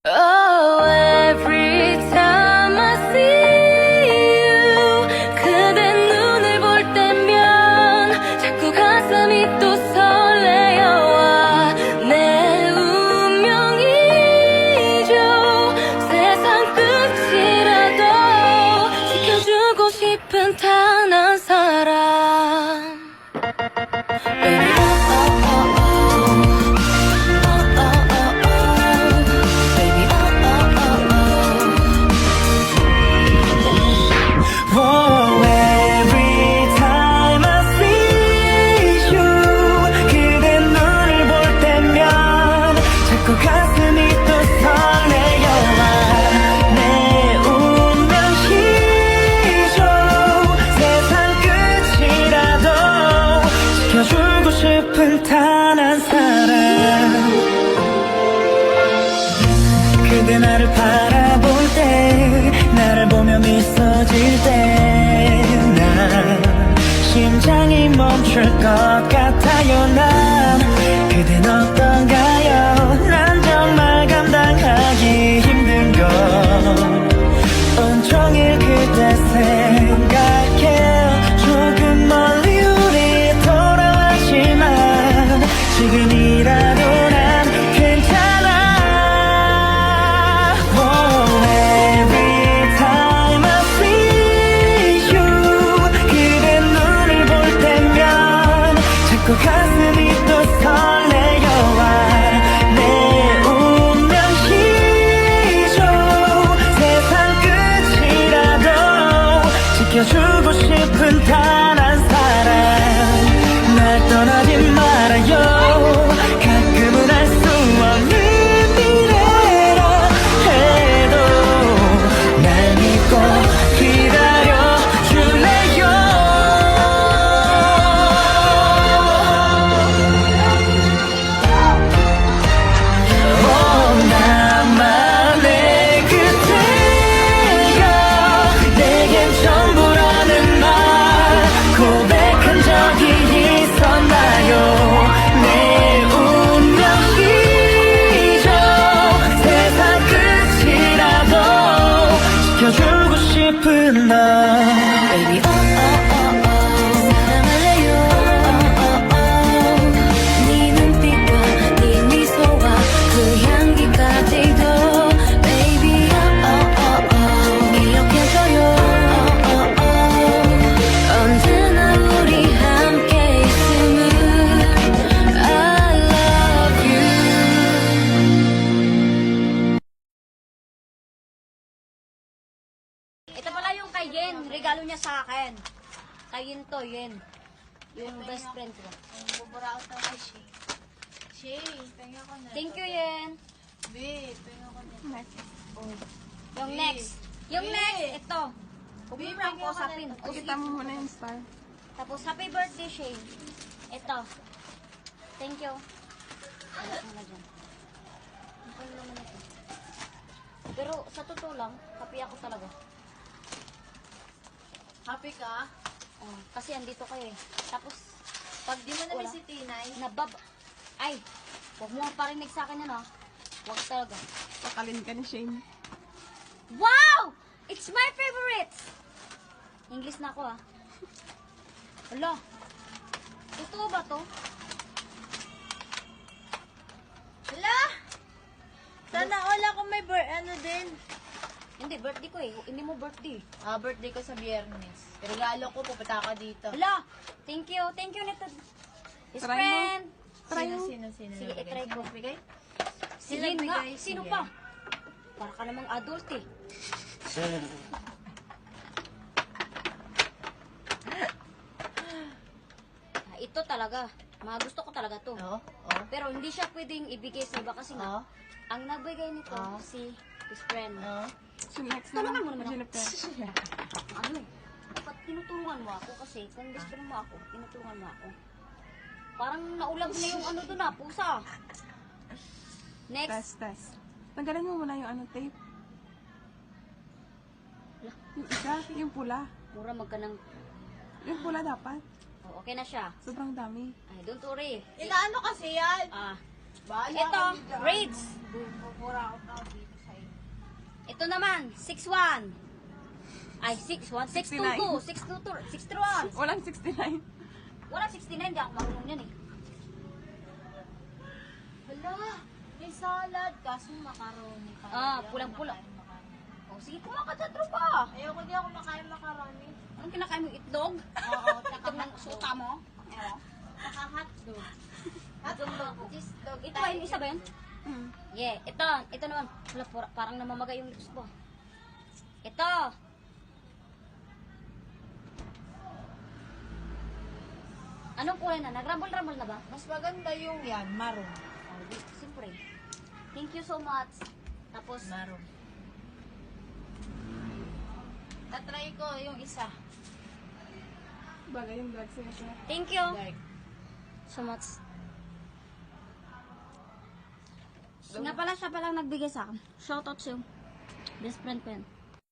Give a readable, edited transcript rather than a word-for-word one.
Oh, every time I see you, 그대 눈을 볼 때면 자꾸 가슴이 또 설레어와 내 운명이죠. 세상 끝이라도 지켜주고 싶은 단 한 사람. Baby, 주고 싶은 단 한 사람. 그대 나를 바라볼 때, 나를 보며 미소질 때, 난 심장이 멈출 것 같아요. 난 그댄 어떤가요? 난 정말 감당하기 힘든 걸 온종일 그대 생각해. 조금 멀리 지금이라도 난 괜찮아. Oh, every time I see you, 그대 눈을 볼 때면 자꾸 가슴이 또 설레어와 내 운명이죠. 세상 끝이라도 지켜주고 싶은 단 한 사람. 날 떠나지 말아요. 가끔은 알 수 없는 미래라 해도 날 믿고 기다려줄래요. 나만의 그대여 내겐 전부라는 말 고백한 적이 있었나요? 내 운명이죠. 세상 끝이라도 지켜주고 싶은 너. Baby, oh, oh, oh, oh. 사랑할래요. Oh, oh, oh. 네 눈빛과 네 미소와 그 향기까지도 Baby, oh, oh, oh, oh. 기억해줘요. Oh, oh, oh. 언제나 우리 함께 있음을 I love you. Ito pala yung kay Yen. Regalo niya sa akin. Kay Yen to, Yen. Yung best friend ko. Bubura out ako kay Shay. Shay, penga ko na. Thank you, Yen. Babe, penga ko na. Yung next. Yung next, ito. Huwag mo Babe, pang penga ko kusapin. na. O, sige. Kita mo muna yung star. Tapos, happy birthday, Shay. Ito. Thank you. Alas mo na dyan. Ang naman ito. Pero, sa totoo lang, happy ako talaga. Happy ka? Kasi andito kayo eh. Tapos, Pag di mo na Wala. si Tinay, Ay, huwag mo parinig sa akin yan, ha? Huwag talaga. Pakalin ka ni Shane. Wow! It's my favorite! English na ako, ha? Hala. Totoo ba to? hala! Sana all ako may ano din. Hindi, birthday ko eh. Hindi mo birthday. Birthday ko sa Biyernes. Regalo ko, pupunta ka dito. Hala! Thank you. Thank you, nito. His Try mo. friend. Try mo. Sino? Sige, i-try ko. Bigay? Sino nga? nagbigay? Sino Sige. pa? Para ka namang adult eh. Ito talaga. Mga gusto ko talaga to. Oo? Pero hindi siya pwedeng ibigay sa iba kasi nga, Oo? ang nagbigay nito si his friend. Oo? So next na lang. Tulungan mo naman ako. Jennifer. Ano eh, dapat tinutulungan mo ako kasi kung gusto mo ako, tinutulungan mo ako. Parang naulab na yung ano doon pusa. Next. Test, test. Tanggalin mo muna yung ano tape. Yung isa, yung pula. Mura magkanang, Yung pula dapat. oh, okay na siya. Sobrang dami. Ay, don't worry. Inaano kasi yan? Ah, Bahala ito, ka dyan. raids. Bubura out ako dito. Ito naman, 6'1". Ay, 6'1", 6'22", 6'22", 6'1". Walang 69. Wala 69, di ako marunong yan eh. Hala, may salad. Kaso macaroni pa. Ah, Hindi ako pulang-pula. makain macaroni. Oh, sige, kumain ka dyan, tropa. Ayoko, di ako makain macaroni. Anong kinakain mo, itlog? Oo, Itlog ng suka mo? Ewan. Naka-hotdog. Hotdog. Cheese dog. Ito ay yung isa ba yun? Hmm. Yeah, ito naman. Wala, parang namamagay yung lips ko. Ito. Anong kulay na? Nag-rumble-rumble na ba? Mas maganda yung yan, maroon. Oh, siyempre. Thank you so much. Tapos, Maroon. Tatry ko yung isa. Bagay yung vlog sa'yo, sir. thank you Like, so much. Nga pala siya palang nagbigay sa akin. Shoutout sa'yo. Best friend ko yan.